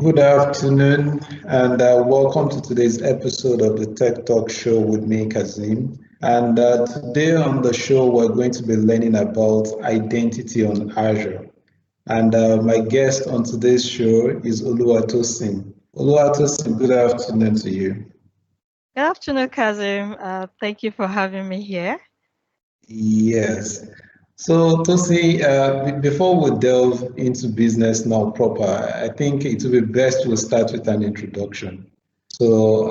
Good afternoon, and welcome to today's episode of the Tech Talk Show with me, Kazeem. And today on the show, we're going to be learning about identity on Azure. And my guest on today's show is Oluwatosin. Oluwatosin, good afternoon to you. Good afternoon, Kazeem. Thank you for having me here. Yes. So, Tosi, before we delve into business now proper, I think it will be best we start with an introduction. So,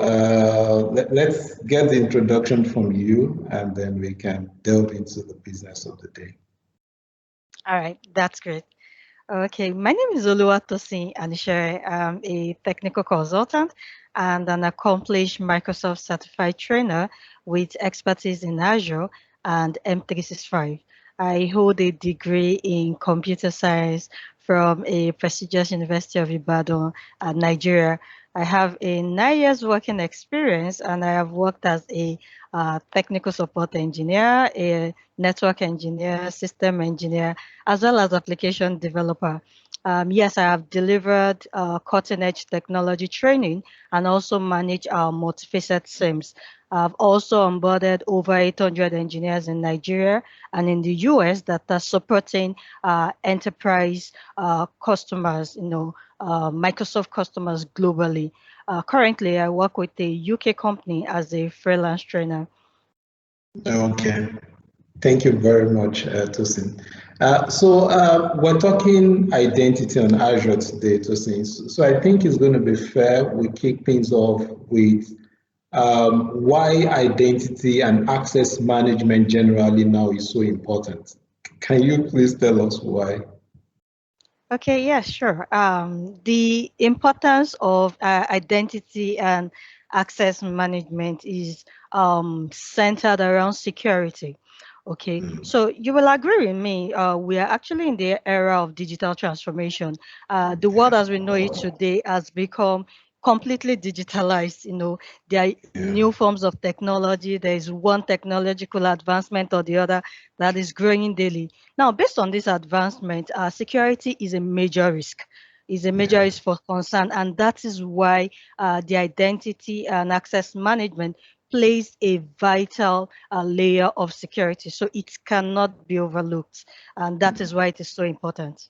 let's get the introduction from you, and then we can delve into the business of the day. All right, that's great. Okay, my name is Oluwatosin and I'm a technical consultant and an accomplished Microsoft certified trainer with expertise in Azure and M365. I hold a degree in computer science from a prestigious University of Ibadan, Nigeria. I have a 9 years working experience and I have worked as a technical support engineer, a network engineer, system engineer, as well as application developer. Yes, I have delivered cutting edge technology training and also managed our multifaceted SIMs. I've also onboarded over 800 engineers in Nigeria and in the US that are supporting enterprise customers, Microsoft customers globally. Currently, I work with a UK company as a freelance trainer. Okay. Thank you very much, Tosin. We're talking identity on Azure today, Tosin. So I think it's going to be fair we kick things off with why identity and access management generally now is so important. Can you please tell us why? Okay, yeah, sure. The importance of identity and access management is centered around security. Okay, so you will agree with me, we are actually in the era of digital transformation. The world as we know it today has become completely digitalized. There are new forms of technology. There is one technological advancement or the other that is growing daily. Now, based on this advancement, security is a major risk. Is a major risk for concern, and that is why the identity and access management plays a vital layer of security. So it cannot be overlooked, and that is why it is so important.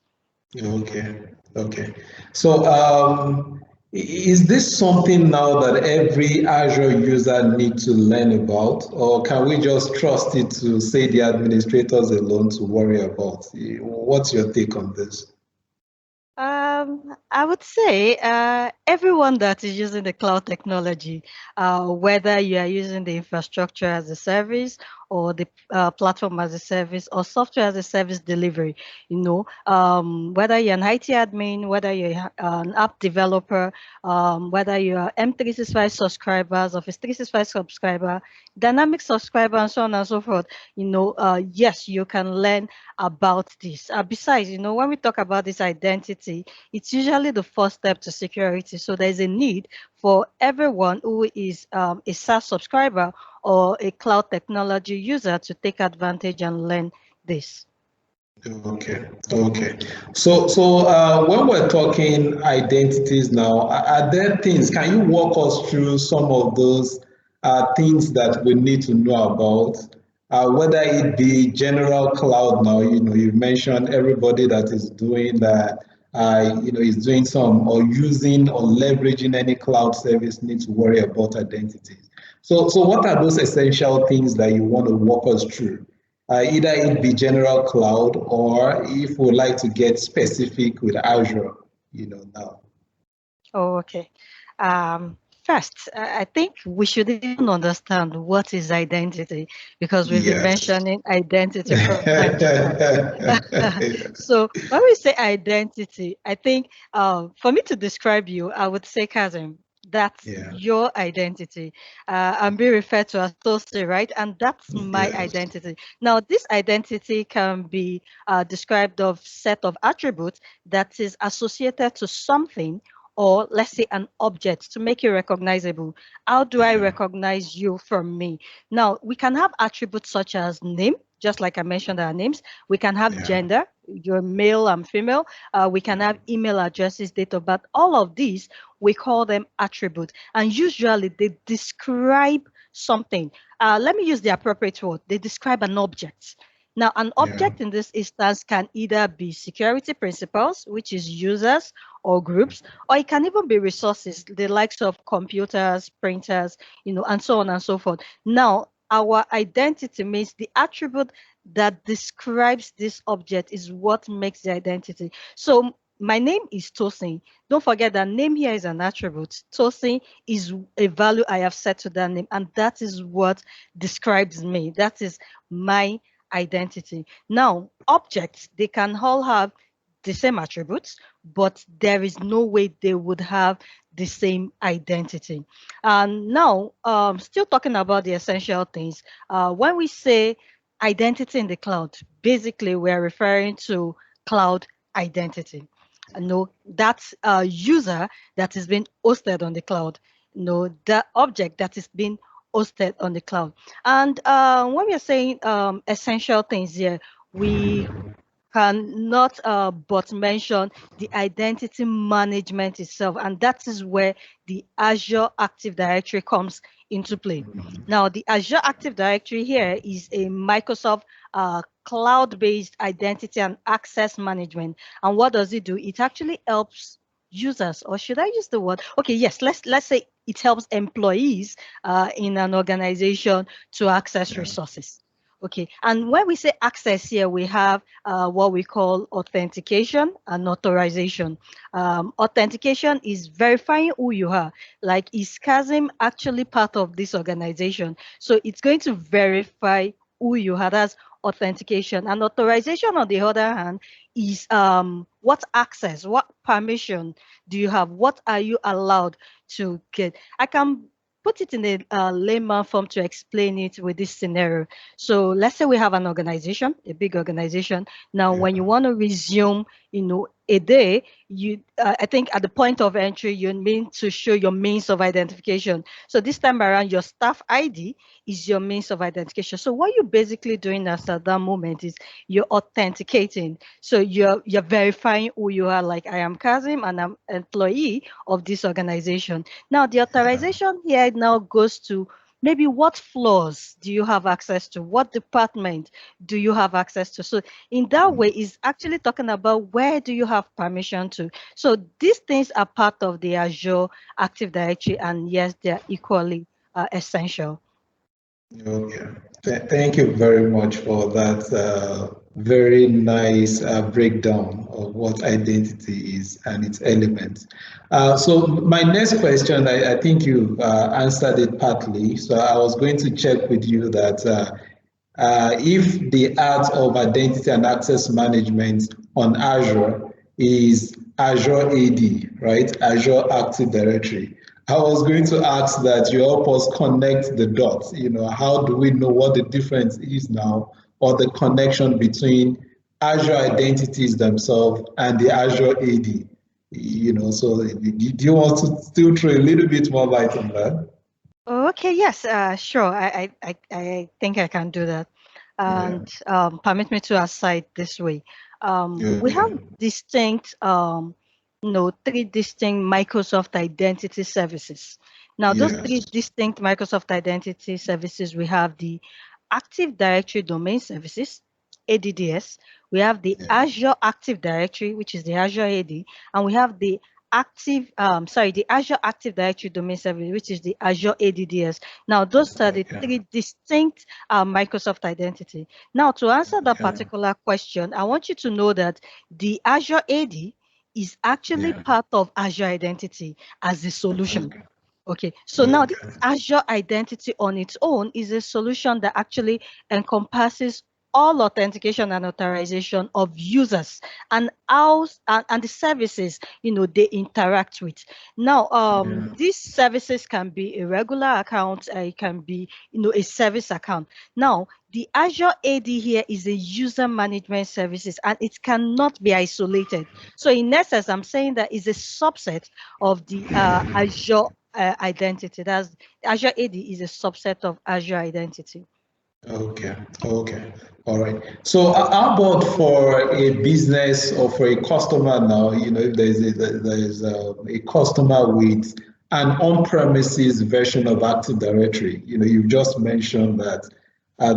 Okay. So, is this something now that every Azure user needs to learn about, or can we just trust it to say the administrators alone to worry about? What's your take on this? I would say everyone that is using the cloud technology, whether you are using the infrastructure as a service or the platform as a service or software as a service delivery, whether you're an IT admin, whether you're an app developer, whether you are M365 subscribers, Office 365 subscriber, Dynamic subscriber, and so on and so forth, yes, you can learn about this. Besides, when we talk about this identity, it's usually the first step to security. So there's a need for everyone who is a SaaS subscriber or a cloud technology user to take advantage and learn this. Okay. So when we're talking identities now, are there things, can you walk us through some of those things that we need to know about? Whether it be general cloud now, you mentioned everybody that is doing that, is doing some or using or leveraging any cloud service needs to worry about identities. So what are those essential things that you want to walk us through? Either it be general cloud or if we like to get specific with Azure, now. Oh, okay. First, I think we should even understand what is identity because we've been mentioning identity from time to time. So when we say identity, I think for me to describe you, I would say, Kazeem, that's your identity. I'm being referred to as Tosi, right? And that's my identity. Now, this identity can be described of set of attributes that is associated to something or let's say an object to make you recognizable. How do I recognize you from me? Now, we can have attributes such as name, just like I mentioned our names. We can have gender, you're male and female. We can have email addresses, date of birth. All of these, we call them attributes. And usually they describe something. Let me use the appropriate word. They describe an object. Now, an object in this instance can either be security principles, which is users or groups, or it can even be resources, the likes of computers, printers, and so on and so forth. Now, our identity means the attribute that describes this object is what makes the identity. So my name is Tosin. Don't forget that name here is an attribute. Tosin is a value I have set to that name, and that is what describes me. That is my identity. Now, objects, they can all have the same attributes, but there is no way they would have the same identity. And now, still talking about the essential things, when we say identity in the cloud, basically we're referring to cloud identity. No, that's a user that is being hosted on the cloud. No, the object that is being hosted on the cloud. And when we are saying essential things here, we cannot but mention the identity management itself, and that is where the Azure Active Directory comes into play. Now, the Azure Active Directory here is a Microsoft cloud-based identity and access management. And what does it do? It actually helps users, or should I use the word? Okay, yes, let's say it helps employees in an organization to access resources. Okay, and when we say access here, we have what we call authentication and authorization. Authentication is verifying who you are. Like, is Kazeem actually part of this organization? So it's going to verify who you are. That's authentication. And authorization, on the other hand, is what access, what permission do you have? What are you allowed to get? I can put it in a layman form to explain it with this scenario. So let's say we have an organization, a big organization. Now, when you want to resume, a day, I think at the point of entry, you need to show your means of identification. So this time around, your staff ID is your means of identification. So what you're basically doing at that moment is you're authenticating. So you're verifying who you are. Like, I am Kazeem and I'm an employee of this organization. Now, the authorization here now goes to maybe what floors do you have access to? What department do you have access to? So in that way, is actually talking about where do you have permission to. So these things are part of the Azure Active Directory, and yes, they're equally essential. Okay. Thank you very much for that very nice breakdown of what identity is and its elements. So my next question, I think you've answered it partly. So I was going to check with you that if the art of identity and access management on Azure is Azure AD, right? Azure Active Directory. I was going to ask that you help us connect the dots. How do we know what the difference is now, or the connection between Azure identities themselves and the Azure AD? So do you want to still throw a little bit more light on that? Okay, yes, sure. I think I can do that. And permit me to aside this way. We have distinct, three distinct Microsoft identity services. Now, those three distinct Microsoft identity services, we have the Active Directory Domain Services, ADDS. We have the Azure Active Directory, which is the Azure AD, and we have the the Azure Active Directory Domain Service, which is the Azure ADDS. Now, those are the three distinct Microsoft identity. Now, to answer that particular question, I want you to know that the Azure AD is actually part of Azure Identity as a solution. Okay, so now this Azure Identity on its own is a solution that actually encompasses all authentication and authorization of users and how and the services they interact with. Now, these services can be a regular account, it can be a service account. Now, the Azure AD here is a user management services, and it cannot be isolated. So in essence, I'm saying that is a subset of the Azure identity. That's Azure AD is a subset of Azure Identity. Okay. All right. So how about for a business or for a customer now, if there's a customer with an on-premises version of Active Directory, you've just mentioned that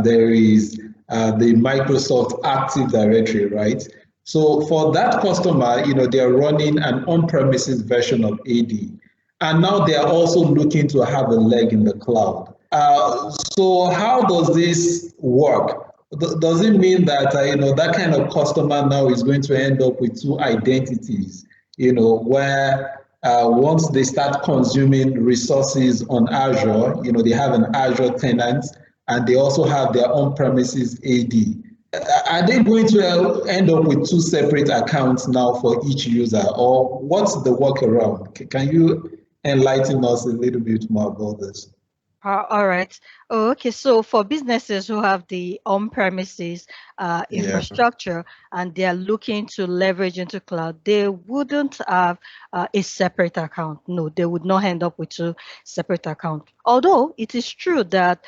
there is the Microsoft Active Directory, right? So for that customer, they're running an on-premises version of AD. And now they are also looking to have a leg in the cloud. So how does this work? Does it mean that that kind of customer now is going to end up with two identities? Where once they start consuming resources on Azure, they have an Azure tenant and they also have their on-premises AD. Are they going to end up with two separate accounts now for each user, or what's the workaround? Can you enlighten us a little bit more about this? All right. Oh, okay. So for businesses who have the on-premises Yeah. infrastructure and they are looking to leverage into cloud, they wouldn't have a separate account. No, they would not end up with two separate accounts. Although it is true that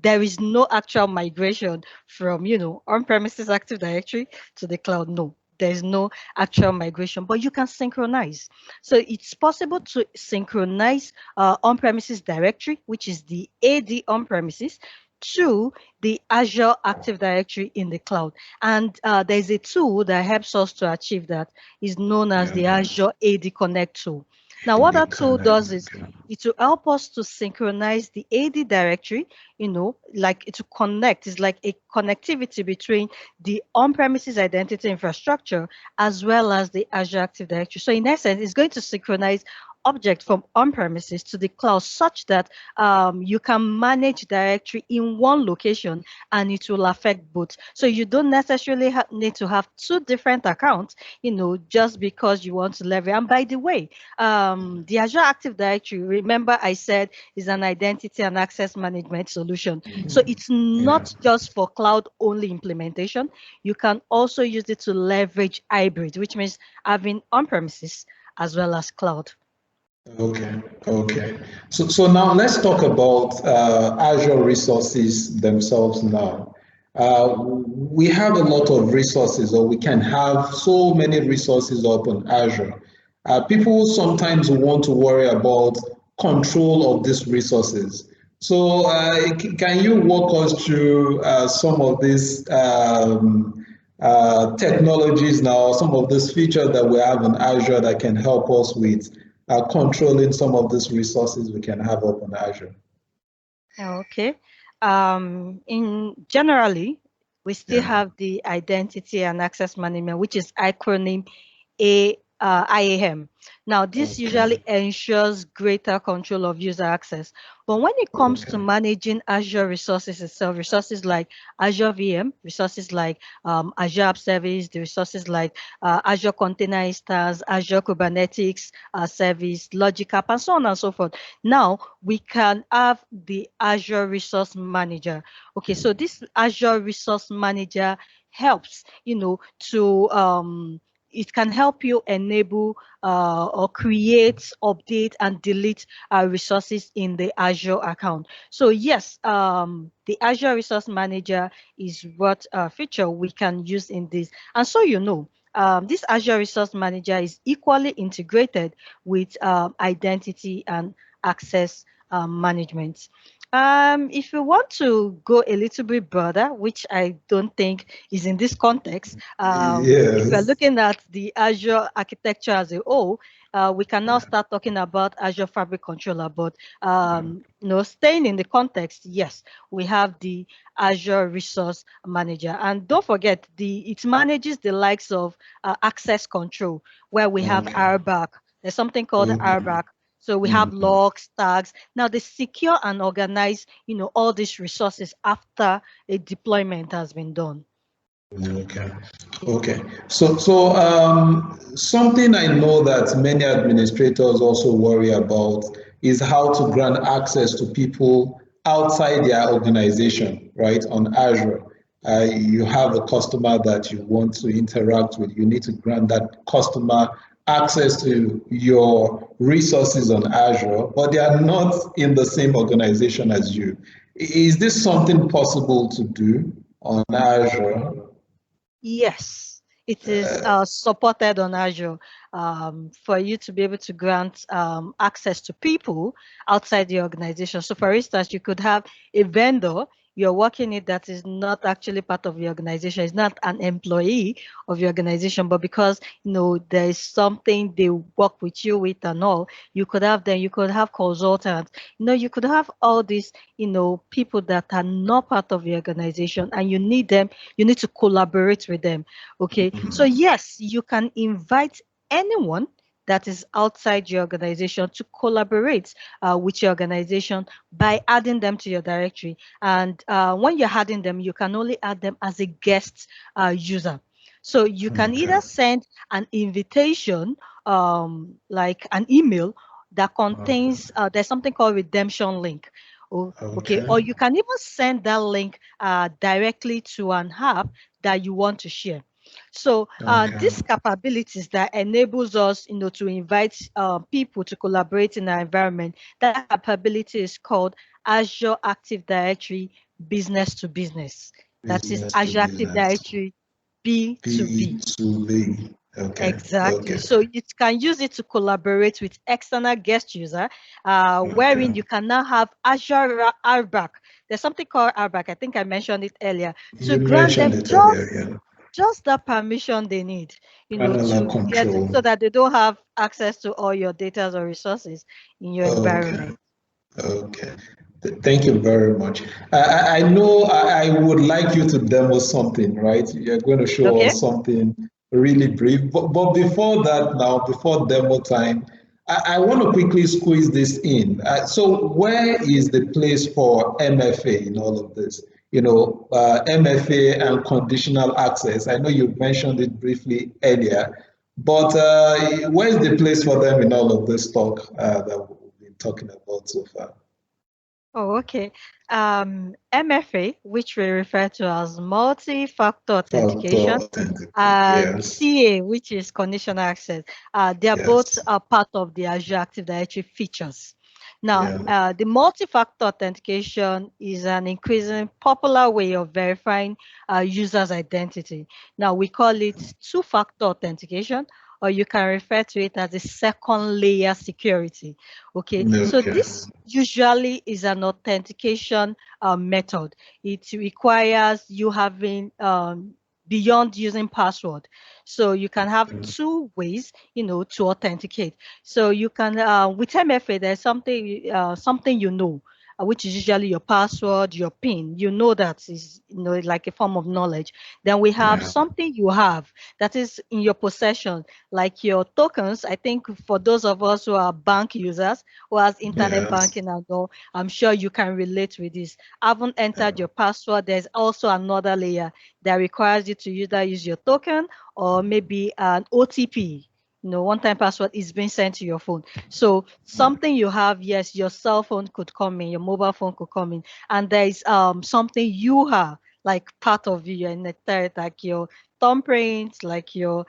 there is no actual migration from, on-premises Active Directory to the cloud. No, there's no actual migration, but you can synchronize. So it's possible to synchronize on-premises directory, which is the AD on-premises, to the Azure Active Directory in the cloud. And there's a tool that helps us to achieve that. Is known as the Azure AD Connect tool. Now, what that tool does is it will help us to synchronize the AD directory, like to connect. It's like a connectivity between the on-premises identity infrastructure as well as the Azure Active Directory. So in essence, it's going to synchronize object from on-premises to the cloud such that you can manage directory in one location and it will affect both. So you don't necessarily need to have two different accounts, just because you want to leverage. And by the way, the Azure Active Directory, remember I said, is an identity and access management solution. So it's not just for cloud only implementation. You can also use it to leverage hybrid, which means having on-premises as well as cloud. Okay. So now let's talk about Azure resources themselves now. We have a lot of resources, or we can have so many resources up on Azure. People sometimes want to worry about control of these resources. So can you walk us through some of these technologies now, some of these features that we have in Azure that can help us with controlling some of these resources we can have up on Azure? Okay. In generally, we still have the identity and access management, which is acronym IAM. Now, this usually ensures greater control of user access. But when it comes to managing Azure resources itself, resources like Azure VM, resources like Azure App Service, the resources like Azure Container Instance, Azure Kubernetes Service, Logic App, and so on and so forth. Now, we can have the Azure Resource Manager. Okay, so this Azure Resource Manager helps, to it can help you enable or create, update, and delete resources in the Azure account. So yes, the Azure Resource Manager is what feature we can use in this. And so this Azure Resource Manager is equally integrated with identity and access management. If you want to go a little bit broader, which I don't think is in this context, if we're looking at the Azure architecture as a whole, we can now start talking about Azure Fabric Controller. But staying in the context, yes, we have the Azure Resource Manager, and don't forget it manages the likes of access control, where we have RBAC. There's something called RBAC. So we have logs, tags. Now they secure and organize, all these resources after a deployment has been done. Okay. So something I know that many administrators also worry about is how to grant access to people outside their organization, right? On Azure. You have a customer that you want to interact with. You need to grant that customer access to your resources on Azure, but they are not in the same organization as you. Is this something possible to do? on Azure. Yes, it is supported on Azure for you to be able to grant access to people outside the organization. So for instance, you could have a vendor you're working it that is not actually part of the organization, it's not an employee of the organization, but because there is something they work with you with and all, you could have them, you could have consultants, you could have all these people that are not part of the organization, and you need them, you need to collaborate with them. Okay, so yes, you can invite anyone that is outside your organization to collaborate with your organization by adding them to your directory. And when you're adding them, you can only add them as a guest user. So you can either send an invitation, like an email that contains, there's something called redemption link. Okay, or you can even send that link directly to an app that you want to share. So these capabilities that enables us, to invite people to collaborate in our environment, that capability is called Azure Active Directory Business to Business. That is Azure Active Directory B2B. B2B. Okay. Exactly. Okay. So you can use it to collaborate with external guest user, wherein you can now have Azure RBAC. There's something called RBAC. I think I mentioned it earlier. To grant them just that permission they need, to get it, so that they don't have access to all your data or resources in your environment. Okay. Thank you very much. I know I would like you to demo something, right? You're going to show us something really brief. But before that, now, before demo time, I want to quickly squeeze this in. So where is the place for MFA in all of this? MFA and conditional access. I know you mentioned it briefly earlier, but where's the place for them in all of this talk that we've been talking about so far? Oh, okay. MFA, which we refer to as multi-factor authentication, and CA, which is conditional access. They are both a part of the Azure Active Directory features. Now, the multi-factor authentication is an increasingly popular way of verifying users' identity. Now, we call it two-factor authentication, or you can refer to it as a second layer security. Okay, so this usually is an authentication method. It requires you having beyond using password. So you can have two ways, to authenticate. So you can, with MFA, there's something which is usually your password, your PIN. That is, like a form of knowledge. Then we have something you have that is in your possession, like your tokens. I think for those of us who are bank users, who has internet banking and all, I'm sure you can relate with this. Haven't entered your password. There's also another layer that requires you to either use your token or maybe an OTP. One-time password is being sent to your phone. So something you have, yes, your cell phone could come in, your mobile phone could come in, and there is something you have, like part of you, and like your thumbprint, like your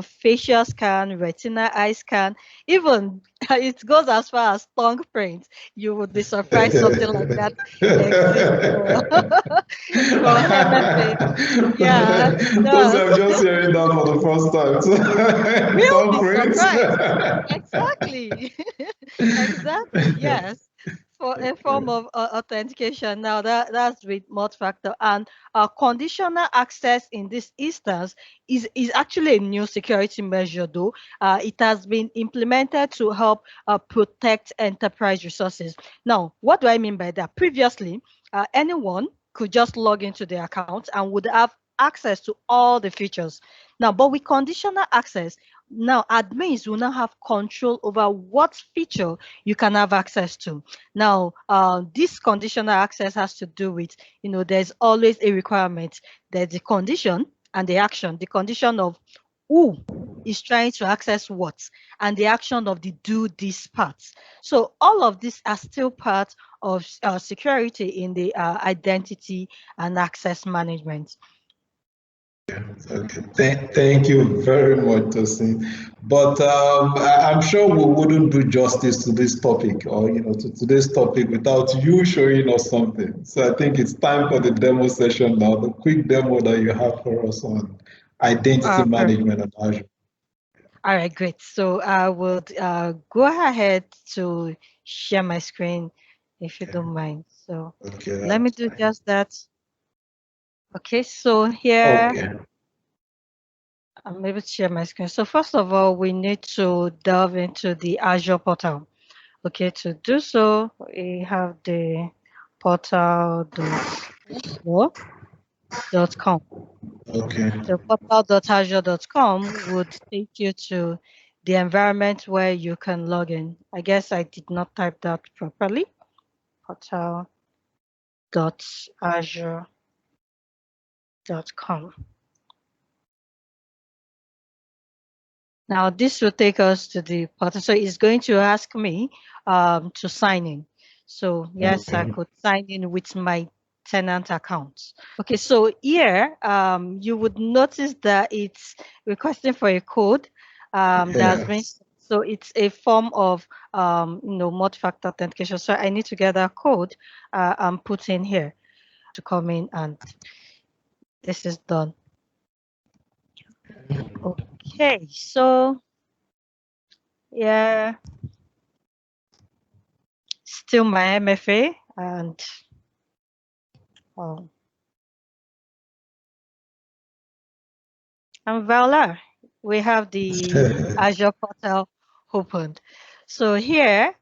facial scan, retina eye scan, even it goes as far as tongue print. You would be surprised something like that exists for MFA. Yeah, it Those does. I'm just hearing that for the first time. We'll be surprised. Exactly. Exactly. Yes. For a form of authentication. Now that's with multi-factor, and conditional access in this instance is actually a new security measure, though. It has been implemented to help protect enterprise resources. Now, what do I mean by that? Previously, anyone could just log into their account and would have access to all the features. Now, but with conditional access, now admins will now have control over what feature you can have access to. Now, this conditional access has to do with, there's always a requirement. There's the condition and the action. The condition of who is trying to access what, and the action of the do this part. So all of these are still part of security in the identity and access management. Okay. Thank you very much, Tosin. But I'm sure we wouldn't do justice to this topic or to today's topic without you showing us something. So I think it's time for the demo session now, the quick demo that you have for us on identity Perfect. management and Azure. All right, great. So I would go ahead to share my screen if you Okay, don't mind. So okay, let me that's do fine. just that. Okay, so here Okay, I'm able to share my screen. So first of all, we need to delve into the Azure portal. Okay, to do so, we have the portal.azure.com. okay, So portal.azure.com would take you to the environment where you can log in. I guess I did not type that properly. Portal.azure.com. Now this will take us to the portal. So it's going to ask me to sign in. So yes, I okay. could sign in with my tenant account. Okay, so here you would notice that it's requesting for a code that's been, Yes. so it's a form of multi-factor authentication. So I need to get that code and put in here to come in, and this is done. Okay, so yeah, still my MFA and um, and voila, we have the Azure portal opened. So here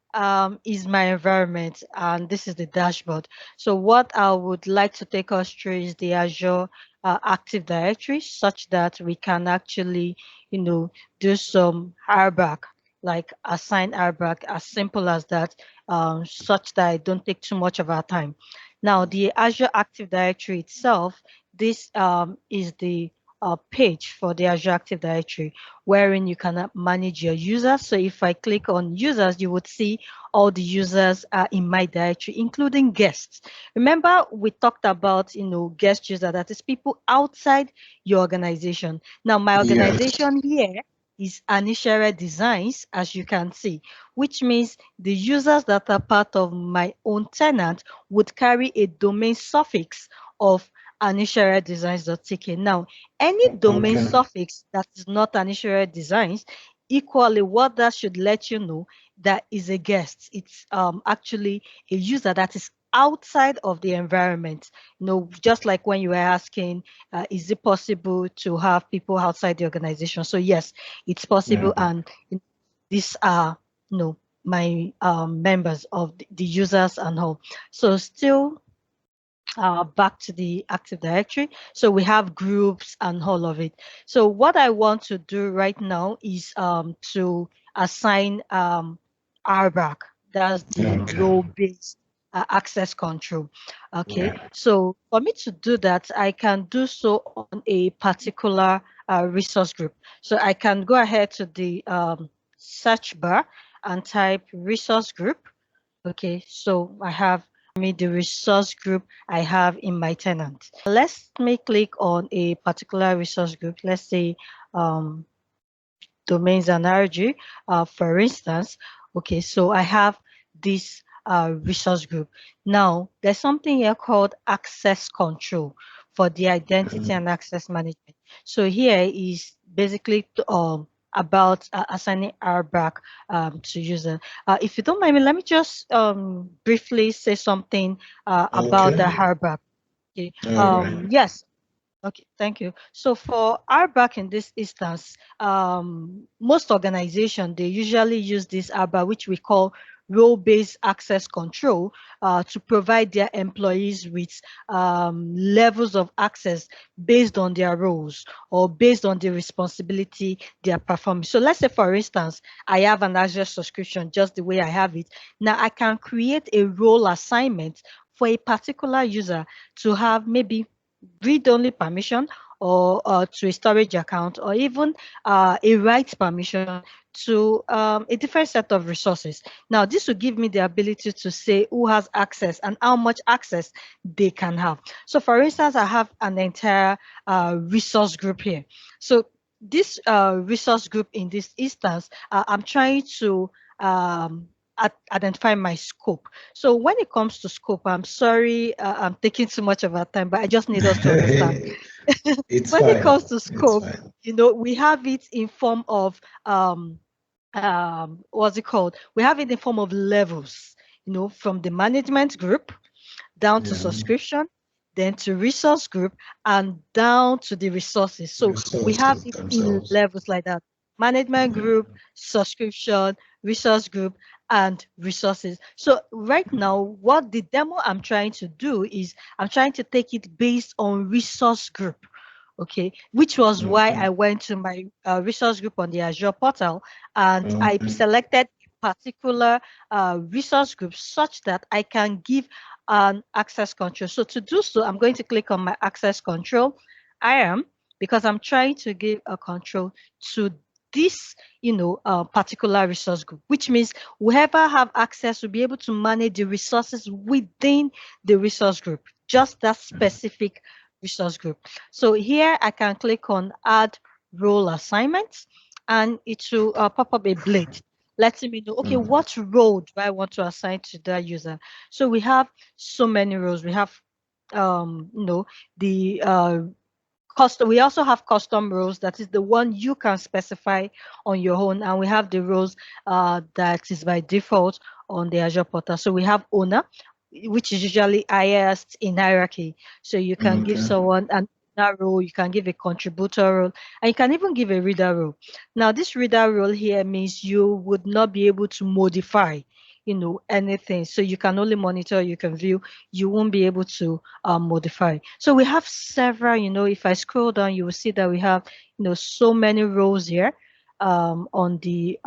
is my environment, and this is the dashboard. So what I would like to take us through is the Azure Active Directory, such that we can actually, do some RBAC, like assign RBAC, as simple as that, such that I don't take too much of our time. Now, the Azure Active Directory itself, this is the page for the Azure Active Directory, wherein you can manage your users. So if I click on users, you would see all the users are in my directory, including guests. Remember, we talked about, guest user, that is people outside your organization. Now, my Yes. organization here is ANISHERE Designs, as you can see, which means the users that are part of my own tenant would carry a domain suffix of anisheredesigns.tk. Now, any domain Okay. suffix that is not ANISHERE Designs, equally what that should let you know that is a guest. It's actually a user that is outside of the environment. Just like when you were asking, is it possible to have people outside the organization? So yes, it's Yeah. possible, and these are my members of the users and all. So still back to the Active Directory. So we have groups and all of it. So what I want to do right now is to assign RBAC. That's the Okay. role-based access control. Okay, Yeah. so for me to do that, I can do so on a particular resource group. So I can go ahead to the search bar and type resource group. Okay, so I have the resource group I have in my tenant. Let me click on a particular resource group. Let's say domains and RG, for instance. Okay, so I have this resource group. Now, there's something here called access control for the identity and access management. So here is basically about assigning RBAC to user. If you don't mind me, let me just briefly say something about the Okay. RBAC. Okay. All right. Yes, okay, thank you. So for RBAC in this instance, most organizations, they usually use this RBAC, which we call role-based access control, to provide their employees with levels of access based on their roles or based on the responsibility they are performing. So let's say, for instance, I have an Azure subscription just the way I have it. Now I can create a role assignment for a particular user to have maybe read-only permission or to a storage account, or even a rights permission to a different set of resources. Now, this will give me the ability to say who has access and how much access they can have. So for instance, I have an entire resource group here. So this resource group in this instance, I'm trying to identify my scope. So when it comes to scope, I'm sorry, I'm taking too much of our time, but I just need us to understand. It's When it fine. comes to It's scope, fine. we have it in form of what's it called? We have it in form of levels, from the management group down to Yeah. subscription, then to resource group, and down to the resources. So we have Resources it in themselves. levels like that: management group, subscription, resource group, and resources. So right now, what the demo I'm trying to do is I'm trying to take it based on resource group. Okay, which was why Okay. I went to my resource group on the Azure Portal, and I Okay. selected a particular resource group such that I can give an access control. So to do so, I'm going to click on my access control. Because I'm trying to give a control to this, particular resource group, which means whoever have access will be able to manage the resources within the resource group, just that specific resource group. So here I can click on add role assignments, and it will pop up a blade letting me know, okay, what role do I want to assign to that user? So we have so many roles. We have, the custom. We also have custom roles. That is the one you can specify on your own, and we have the roles that is by default on the Azure portal. So we have owner, which is usually highest in hierarchy. So you can give Okay. someone an owner role, you can give a contributor role, and you can even give a reader role. Now, this reader role here means you would not be able to modify, anything. So you can only monitor, you can view, you won't be able to modify. So we have several, if I scroll down, you will see that we have, so many roles here on the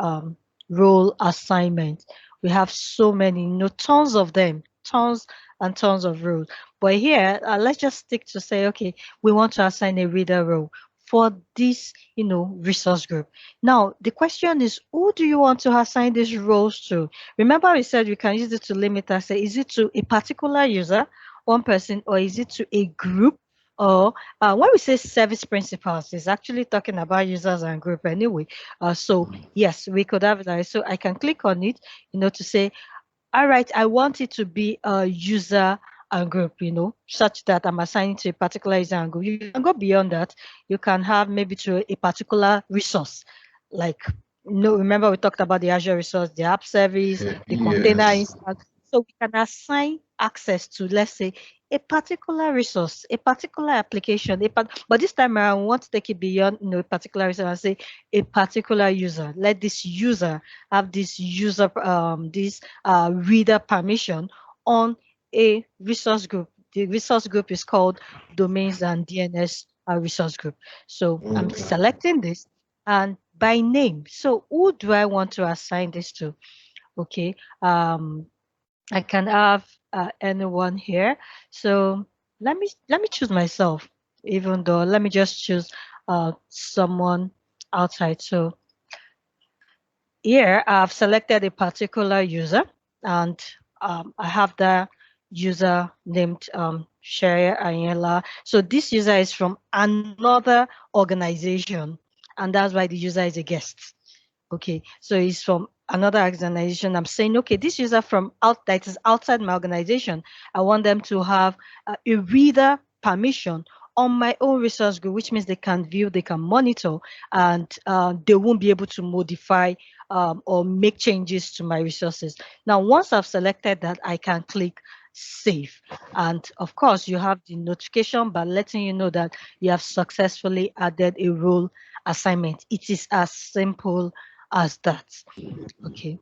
role assignment. We have so many, tons of them, tons and tons of roles. But here, let's just stick to say, okay, we want to assign a reader role for this, resource group. Now, the question is, who do you want to assign these roles to? Remember, we said we can use it to limit us. Is it to a particular user, one person, or is it to a group? Or when we say service principals, it's actually talking about users and group anyway. So yes, we could have that. So I can click on it, to say, all right, I want it to be a user and group, such that I'm assigning to a particular user and group. You can go beyond that. You can have maybe to a particular resource. Like, remember we talked about the Azure resource, the app service, the container Yes. instance. So we can assign access to, let's say, a particular resource, a particular application, but this time around, we want to take it beyond, a particular resource and say a particular user. Let this user have this reader permission on a resource group. The resource group is called domains and DNS resource group. So I'm Okay. selecting this and by name. So who do I want to assign this to? Okay. I can have anyone here. So let me choose myself, even though let me just choose someone outside. So here I've selected a particular user, and I have the user named Sherry Ayala. So this user is from another organization, and that's why the user is a guest. Okay, so he's from another organization. I'm saying, okay, this user that is outside my organization, I want them to have a reader permission on my own resource group, which means they can view, they can monitor, and they won't be able to modify or make changes to my resources. Now, once I've selected that, I can click save. And of course, you have the notification by letting you know that you have successfully added a role assignment. It is as simple as that. Okay.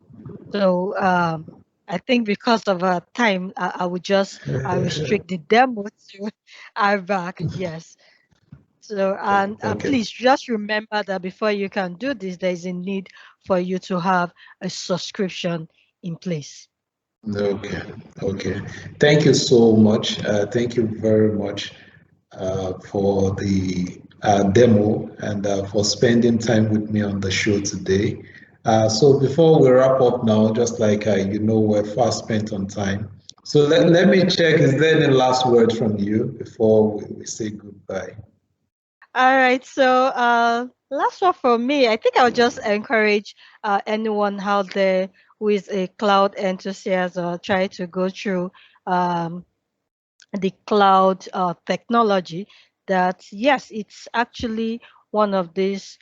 So I think because of time, I would just restrict the demo to our back. Yes. So, and Okay. please just remember that before you can do this, there is a need for you to have a subscription in place. Okay. Okay. Thank you so much. Thank you very much. for the demo and for spending time with me on the show today. So before we wrap up now, just like we're fast spent on time. So let me check, is there any last word from you before we say goodbye? All right. So, last one for me, I think I'll just encourage anyone out there who is a cloud enthusiast or try to go through um, the cloud technology, that yes, it's actually one of these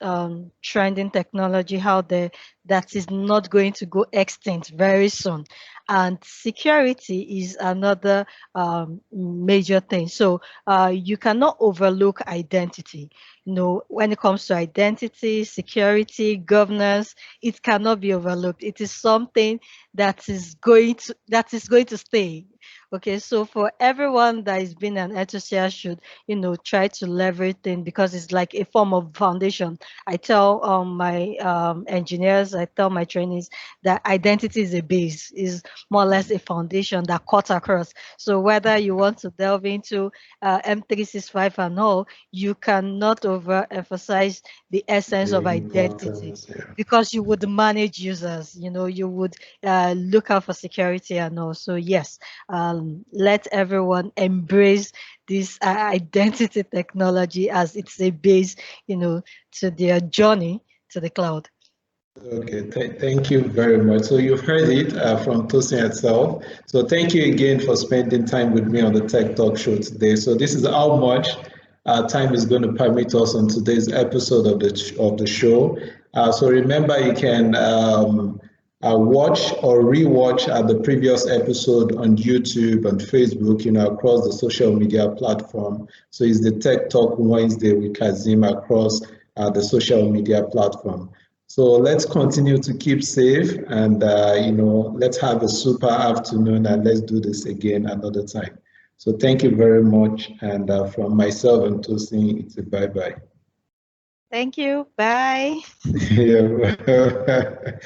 trending technology out there that is not going to go extinct very soon. And security is another major thing. So you cannot overlook identity. When it comes to identity, security, governance, it cannot be overlooked. It is something that is going to stay. Okay, so for everyone that is being an enthusiast should, try to leverage things, because it's like a form of foundation. I tell my engineers, I tell my trainees that identity is a base, is more or less a foundation that cuts across. So whether you want to delve into M365 and all, you cannot overemphasize the essence The of identity, importance, yeah. because you would manage users, you would look out for security and all. So yes, let everyone embrace this identity technology as it's a base, to their journey to the cloud. Okay, thank you very much. So you've heard it from Tosin itself. So thank you again for spending time with me on the Tech Talk Show today. So this is how much time is going to permit us on today's episode of the show. So remember, you can watch or rewatch the previous episode on YouTube and Facebook, across the social media platform. So it's the Tech Talk Wednesday with Kazeem across the social media platform. So let's continue to keep safe and, let's have a super afternoon and let's do this again another time. So thank you very much. And from myself and Tosin, it's a bye-bye. Thank you. Bye. Yeah.